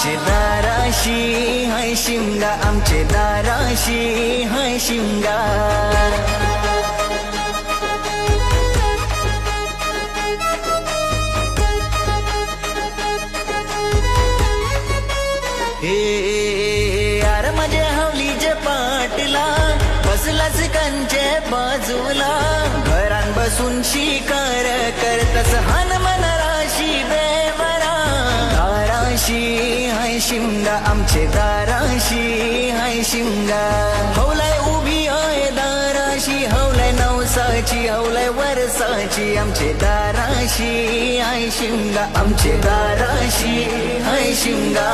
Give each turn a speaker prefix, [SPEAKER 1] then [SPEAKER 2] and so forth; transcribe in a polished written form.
[SPEAKER 1] आमचे दाराशी हाय शिमगा, आमचे दाराशी हाय शिमगा. हे यार माझ्या हवलीच्या पाटला बसलाच कंचे बाजूला, घरान बसून शिकार करतस हान मन राशी देवरा. दाराशी हाय शिमगा, आमचे दाराशी हाय शिमगा. हवलाय उभी आहे दाराशी, हवलाय नवसाची, हवलाय वरसाची. आमचे दाराशी हाय शिमगा, आमचे दाराशी हाय शिमगा.